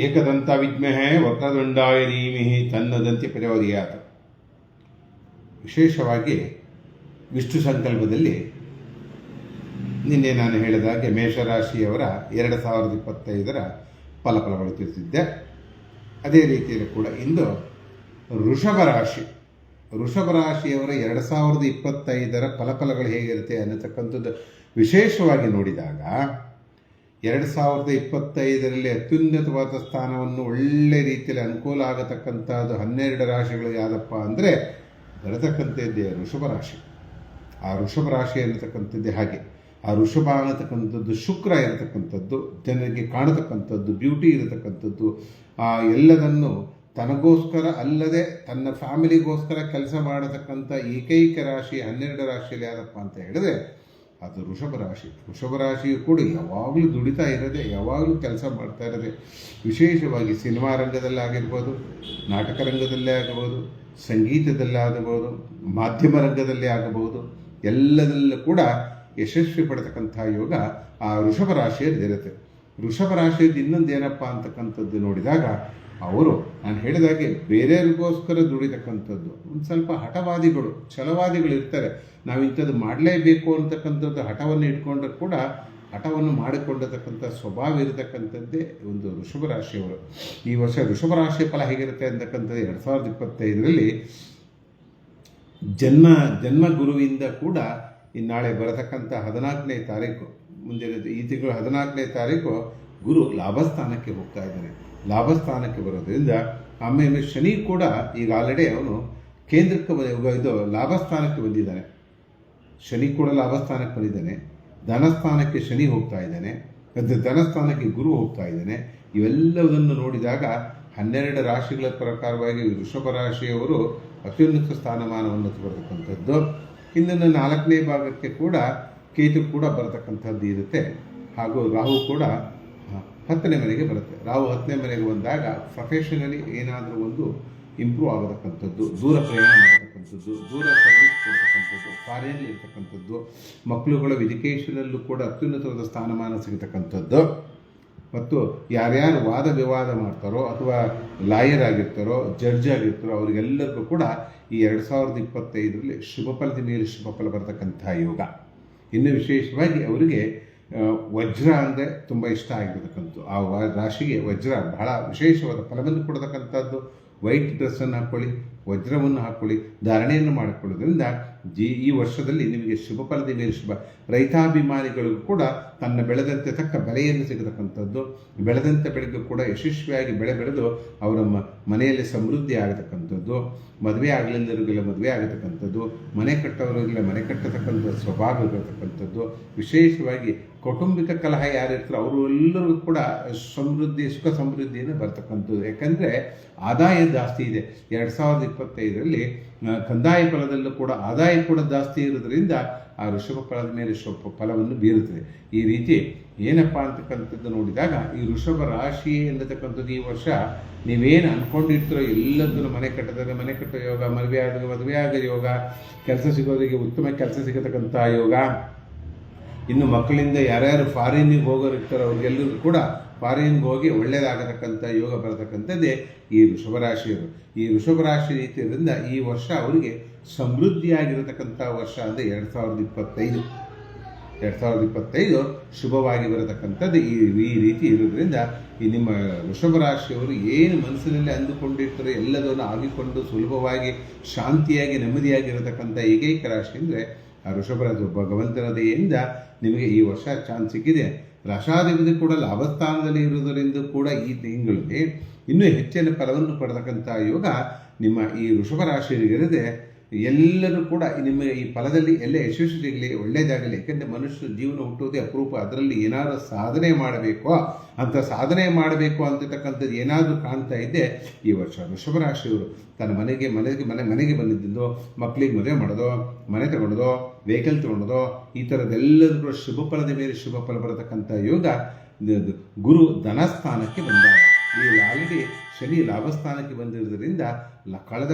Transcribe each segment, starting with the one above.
ಏಕದಂತ ವಿದ್ಮಹೇ ವಕ್ರದುಂಡಾಯ ಧೀಮಹಿ ತನ್ನದಂತೆ ಪ್ರಚೋದಯಾತ್. ವಿಶೇಷವಾಗಿ ವಿಷ್ಣು ಸಂಕಲ್ಪದಲ್ಲಿ ನಿನ್ನೆ ನಾನು ಹೇಳಿದಾಗೆ ಮೇಷರಾಶಿಯವರ 2025 ಫಲಫಲಗಳು ತಿಳಿಸಿದ್ದೆ. ಅದೇ ರೀತಿಯಲ್ಲಿ ಕೂಡ ಇಂದು ವೃಷಭ ರಾಶಿಯವರ 2025 ಫಲಫಲಗಳು ಹೇಗಿರುತ್ತೆ ಅನ್ನತಕ್ಕಂಥದ್ದು ವಿಶೇಷವಾಗಿ ನೋಡಿದಾಗ 2025 ಅತ್ಯುನ್ನತವಾದ ಸ್ಥಾನವನ್ನು ಒಳ್ಳೆ ರೀತಿಯಲ್ಲಿ ಅನುಕೂಲ ಆಗತಕ್ಕಂಥದ್ದು 12 ರಾಶಿಗಳು ಯಾವುದಪ್ಪ ಅಂದರೆ ಬರತಕ್ಕಂಥದ್ದೇ ವೃಷಭ ರಾಶಿ. ಆ ವೃಷಭ ರಾಶಿ ಅನ್ನತಕ್ಕಂಥದ್ದೇ ಹಾಗೆ. ಆ ವೃಷಭ ಅನ್ನತಕ್ಕಂಥದ್ದು ಶುಕ್ರ ಇರತಕ್ಕಂಥದ್ದು, ಜನರಿಗೆ ಕಾಣತಕ್ಕಂಥದ್ದು, ಬ್ಯೂಟಿ ಇರತಕ್ಕಂಥದ್ದು, ಎಲ್ಲದನ್ನು ತನಗೋಸ್ಕರ ಅಲ್ಲದೆ ತನ್ನ ಫ್ಯಾಮಿಲಿಗೋಸ್ಕರ ಕೆಲಸ ಮಾಡತಕ್ಕಂಥ ಏಕೈಕ ರಾಶಿ 12 ರಾಶಿಯಲ್ಲಿ ಯಾವುದಪ್ಪ ಅಂತ ಹೇಳಿದ್ರೆ ಅದು ವೃಷಭ ರಾಶಿ. ವೃಷಭ ರಾಶಿಯು ಕೂಡ ಯಾವಾಗಲೂ ದುಡಿತಾ ಇರೋದೆ, ಯಾವಾಗಲೂ ಕೆಲಸ ಮಾಡ್ತಾ ಇರೋದೆ. ವಿಶೇಷವಾಗಿ ಸಿನಿಮಾ ರಂಗದಲ್ಲಾಗಿರ್ಬೋದು, ನಾಟಕ ರಂಗದಲ್ಲೇ ಆಗಬಹುದು, ಸಂಗೀತದಲ್ಲಾಗಬಹುದು, ಮಾಧ್ಯಮ ರಂಗದಲ್ಲೇ ಆಗಬಹುದು, ಎಲ್ಲದರಲ್ಲೂ ಕೂಡ ಯಶಸ್ವಿ ಪಡೆತಕ್ಕಂಥ ಯೋಗ ಆ ವೃಷಭ ರಾಶಿಯಲ್ಲಿ ಇರುತ್ತೆ. ವೃಷಭ ರಾಶಿಯಲ್ಲಿ ಇನ್ನೊಂದು ಏನಪ್ಪ ಅಂತಕ್ಕಂಥದ್ದು ನೋಡಿದಾಗ ಅವರು ನಾನು ಹೇಳಿದಾಗೆ ಬೇರೆಯವ್ರಿಗೋಸ್ಕರ ದುಡಿತಕ್ಕಂಥದ್ದು, ಒಂದು ಸ್ವಲ್ಪ ಹಠವಾದಿಗಳು, ಛಲವಾದಿಗಳು ಇರ್ತಾರೆ. ನಾವು ಇಂಥದ್ದು ಮಾಡಲೇಬೇಕು ಅಂತಕ್ಕಂಥದ್ದು ಹಠವನ್ನು ಇಟ್ಕೊಂಡ್ರೂ ಕೂಡ ಹಠವನ್ನು ಮಾಡಿಕೊಂಡಿರ್ತಕ್ಕಂಥ ಸ್ವಭಾವ ಇರತಕ್ಕಂಥದ್ದೇ ಒಂದು ವೃಷಭ ರಾಶಿಯವರು. ಈ ವರ್ಷ ವೃಷಭ ರಾಶಿಯ ಫಲ ಹೇಗಿರುತ್ತೆ ಅಂತಕ್ಕಂಥದ್ದು 2025 ಜನ್ಮ ಗುರುವಿಂದ ಕೂಡ ನಾಳೆ ಬರತಕ್ಕಂಥ 14ನೇ ತಾರೀಕು, ಮುಂದಿನ ಈ ತಿಂಗಳು 14ನೇ ತಾರೀಕು ಗುರು ಲಾಭಸ್ಥಾನಕ್ಕೆ ಹೋಗ್ತಾ ಇದ್ದಾನೆ. ಲಾಭಸ್ಥಾನಕ್ಕೆ ಬರೋದ್ರಿಂದ ಆಮೇಲೆ ಶನಿ ಕೂಡ ಈಗ ಆಲ್ರೆಡಿ ಅವನು ಕೇಂದ್ರಕ್ಕೆ ಇದು ಲಾಭಸ್ಥಾನಕ್ಕೆ ಬಂದಿದ್ದಾನೆ. ಶನಿ ಕೂಡ ಲಾಭಸ್ಥಾನಕ್ಕೆ ಬಂದಿದ್ದಾನೆ. ಧನಸ್ಥಾನಕ್ಕೆ ಶನಿ ಹೋಗ್ತಾ ಇದ್ದಾನೆ, ಧನಸ್ಥಾನಕ್ಕೆ ಗುರು ಹೋಗ್ತಾ ಇದ್ದಾನೆ. ಇವೆಲ್ಲದನ್ನು ನೋಡಿದಾಗ 12 ರಾಶಿಗಳ ಪ್ರಕಾರವಾಗಿ ವೃಷಭ ರಾಶಿಯವರು ಅತ್ಯುನ್ನತ ಸ್ಥಾನಮಾನವನ್ನು ಬರತಕ್ಕಂಥದ್ದು. ಇನ್ನು 4ನೇ ಭಾಗಕ್ಕೆ ಕೂಡ ಕೇತು ಕೂಡ ಬರತಕ್ಕಂಥದ್ದು ಇರುತ್ತೆ. ಹಾಗೂ ರಾಹು ಕೂಡ 10ನೇ ಮನೆಗೆ ಬರುತ್ತೆ. ರಾಹು 10ನೇ ಮನೆಗೆ ಬಂದಾಗ ಪ್ರೊಫೆಷನಲಿ ಏನಾದರೂ ಒಂದು ಇಂಪ್ರೂವ್ ಆಗತಕ್ಕಂಥದ್ದು, ದೂರ ಪ್ರಯಾಣ ಮಾಡತಕ್ಕಂಥದ್ದು, ದೂರ ಸರ್ವಿಸ್ ಕೊಡ್ತಕ್ಕಂಥದ್ದು, ಫಾರಿನಲ್ಲಿ ಇರ್ತಕ್ಕಂಥದ್ದು, ಮಕ್ಕಳುಗಳ ಎಜುಕೇಷನಲ್ಲೂ ಕೂಡ ಅತ್ಯುನ್ನತವಾದ ಸ್ಥಾನಮಾನ ಸಿಗತಕ್ಕಂಥದ್ದು. ಮತ್ತು ಯಾರ್ಯಾರು ವಾದ ವಿವಾದ ಮಾಡ್ತಾರೋ ಅಥವಾ ಲಾಯರ್ ಆಗಿರ್ತಾರೋ, ಜಡ್ಜ್ ಆಗಿರ್ತಾರೋ ಅವರಿಗೆಲ್ಲರಿಗೂ ಕೂಡ ಈ 2025 ಶುಭ ಫಲದ ಮೇಲೆ ಶುಭ ಫಲ ಬರತಕ್ಕಂಥ ಯೋಗ. ಇನ್ನು ವಿಶೇಷವಾಗಿ ಅವರಿಗೆ ವಜ್ರ ಅಂದರೆ ತುಂಬ ಇಷ್ಟ ಆಗಿರ್ತಕ್ಕಂಥದ್ದು. ಆ ರಾಶಿಗೆ ವಜ್ರ ಬಹಳ ವಿಶೇಷವಾದ ಫಲವನ್ನು ಕೊಡತಕ್ಕಂಥದ್ದು. ವೈಟ್ ಡ್ರೆಸ್ಸನ್ನು ಹಾಕ್ಕೊಳ್ಳಿ, ವಜ್ರವನ್ನು ಹಾಕ್ಕೊಳ್ಳಿ, ಧಾರಣೆಯನ್ನು ಮಾಡಿಕೊಳ್ಳೋದ್ರಿಂದ ಈ ವರ್ಷದಲ್ಲಿ ನಿಮಗೆ ಶುಭ ಫಲದ ಮೇಲೆ ಶುಭ. ರೈತಾಭಿಮಾನಿಗಳಿಗೂ ಕೂಡ ತನ್ನ ಬೆಳೆದಂತೆ ತಕ್ಕ ಬೆಲೆಯನ್ನು ಸಿಗತಕ್ಕಂಥದ್ದು. ಬೆಳೆದಂತೆ ಬೆಳೆದು ಕೂಡ ಯಶಸ್ವಿಯಾಗಿ ಬೆಳೆದು ಅವರ ಮನೆಯಲ್ಲಿ ಸಮೃದ್ಧಿ ಆಗತಕ್ಕಂಥದ್ದು. ಮದುವೆ ಆಗಲಿಲ್ಲರಿಗೆಲ್ಲ ಮದುವೆ ಆಗತಕ್ಕಂಥದ್ದು, ಮನೆ ಕಟ್ಟೋರಿಗೆಲ್ಲ ಮನೆ ಕಟ್ಟತಕ್ಕಂಥ ಸ್ವಭಾವ ಇರತಕ್ಕಂಥದ್ದು. ವಿಶೇಷವಾಗಿ ಕೌಟುಂಬಿಕ ಕಲಹ ಯಾರಿರ್ತಾರೋ ಅವರು ಎಲ್ಲರಿಗೂ ಕೂಡ ಸುಖ ಸಮೃದ್ಧಿಯನ್ನು ಬರ್ತಕ್ಕಂಥದ್ದು. ಯಾಕಂದರೆ ಆದಾಯ ಜಾಸ್ತಿ ಇದೆ. 2025 ಕಂದಾಯ ಫಲದಲ್ಲೂ ಕೂಡ ಆದಾಯ ಕೂಡ ಜಾಸ್ತಿ ಇರೋದ್ರಿಂದ ಆ ವೃಷಭ ಫಲದ ಮೇಲೆ ಸ್ವಲ್ಪ ಫಲವನ್ನು ಬೀರುತ್ತದೆ. ಈ ರೀತಿ ಏನಪ್ಪ ಅಂತಕ್ಕಂಥದ್ದು ನೋಡಿದಾಗ ಈ ವೃಷಭ ರಾಶಿ ಎನ್ನತಕ್ಕಂಥದ್ದು ಈ ವರ್ಷ ನೀವೇನು ಅಂದ್ಕೊಂಡಿರ್ತೀರೋ ಎಲ್ಲದನ್ನು ಮನೆ ಕಟ್ಟೋ ಯೋಗ, ಮದುವೆ ಆಗೋ ಯೋಗ, ಕೆಲಸ ಸಿಗೋರಿಗೆ ಉತ್ತಮ ಕೆಲಸ ಸಿಗತಕ್ಕಂಥ ಯೋಗ. ಇನ್ನು ಮಕ್ಕಳಿಂದ ಯಾರ್ಯಾರು ಫಾರಿನ್ನಿಗೆ ಹೋಗೋರು ಇರ್ತಾರೋ ಅವ್ರಿಗೆಲ್ಲರಿಗೂ ಕೂಡ ಫಾರಿನ್ಗೆ ಹೋಗಿ ಒಳ್ಳೆಯದಾಗತಕ್ಕಂಥ ಯೋಗ ಬರತಕ್ಕಂಥದ್ದೇ ಈ ವೃಷಭ ರಾಶಿಯವರು. ಈ ವೃಷಭ ರಾಶಿ ರೀತಿಯಿಂದ ಈ ವರ್ಷ ಅವರಿಗೆ ಸಮೃದ್ಧಿಯಾಗಿರತಕ್ಕಂಥ ವರ್ಷ ಅಂದರೆ 2025 ಶುಭವಾಗಿ ಬರತಕ್ಕಂಥದ್ದು ಈ ರೀತಿ ಇರೋದ್ರಿಂದ ಈ ನಿಮ್ಮ ವೃಷಭ ರಾಶಿಯವರು ಏನು ಮನಸ್ಸಿನಲ್ಲಿ ಅಂದುಕೊಂಡಿರ್ತಾರೆ ಎಲ್ಲದನ್ನು ಆಗಿಕೊಂಡು ಸುಲಭವಾಗಿ ಶಾಂತಿಯಾಗಿ ನೆಮ್ಮದಿಯಾಗಿರತಕ್ಕಂಥ ಏಕೈಕ ರಾಶಿ ಅಂದರೆ ಆ ವೃಷಭ ರಾಶಿ. ಭಗವಂತನ ದಯೆಯಿಂದ ನಿಮಗೆ ಈ ವರ್ಷ ಚಾನ್ಸ್ ಸಿಕ್ಕಿದೆ. ರಾಶಾಧಿಪತಿ ಕೂಡ ಲಾಭಸ್ಥಾನದಲ್ಲಿ ಇರುವುದರಿಂದ ಕೂಡ ಈ ತಿಂಗಳಲ್ಲಿ ಇನ್ನೂ ಹೆಚ್ಚಿನ ಫಲವನ್ನು ಪಡೆತಕ್ಕಂಥ ಯೋಗ ನಿಮ್ಮ ಈ ವೃಷಭ ರಾಶಿಯರಿಗಿರದೆ. ಎಲ್ಲರೂ ಕೂಡ ನಿಮಗೆ ಈ ಫಲದಲ್ಲಿ ಎಲ್ಲ ಯಶಸ್ಸು ಸಿಗಲಿ, ಒಳ್ಳೆಯದಾಗಲಿ. ಯಾಕೆಂದರೆ ಮನುಷ್ಯ ಜೀವನ ಹುಟ್ಟುವುದೇ ಅಪರೂಪ. ಅದರಲ್ಲಿ ಏನಾದರೂ ಸಾಧನೆ ಮಾಡಬೇಕು ಅಂತಕ್ಕಂಥದ್ದು ಏನಾದರೂ ಕಾಣ್ತಾ ಇದ್ದೆ ಈ ವರ್ಷ ವೃಷಭ ರಾಶಿಯವರು ತನ್ನ ಮನೆಗೆ ಬಂದಿದ್ದು, ಮಕ್ಕಳಿಗೆ ಮದುವೆ ಮಾಡೋದೋ, ಮನೆ ತಗೊಳ್ಳೋದೋ, ವೆಹಿಕಲ್ ತಗೊಳ್ಳೋದೋ, ಈ ಥರದ್ದೆಲ್ಲದೂ ಶುಭ ಫಲದ ಮೇಲೆ ಶುಭ ಫಲ ಬರತಕ್ಕಂಥ ಯೋಗ. ಗುರು ಧನಸ್ಥಾನಕ್ಕೆ ಬಂದಾಗ ಈಗ ಆಲ್ರೆಡಿ ಶನಿ ಲಾಭಸ್ಥಾನಕ್ಕೆ ಬಂದಿರೋದ್ರಿಂದ ಕಳೆದ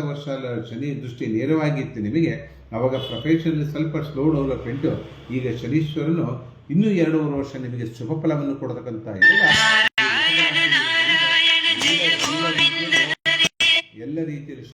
ವರ್ಷ ಶನಿ ದೃಷ್ಟಿ ನೇರವಾಗಿತ್ತು ನಿಮಗೆ. ಆವಾಗ ಪ್ರೊಫೆಷನಲ್ಲಿ ಸ್ವಲ್ಪ ಸ್ಲೋ ಡೆವಲಪ್ಮೆಂಟು. ಈಗ ಶನೀಶ್ವರನು ಇನ್ನೂ 2.5 ವರ್ಷ ನಿಮಗೆ ಶುಭ ಫಲವನ್ನು ಕೊಡತಕ್ಕಂಥ ಯೋಗ ರೀತಿಯಲ್ಲಿ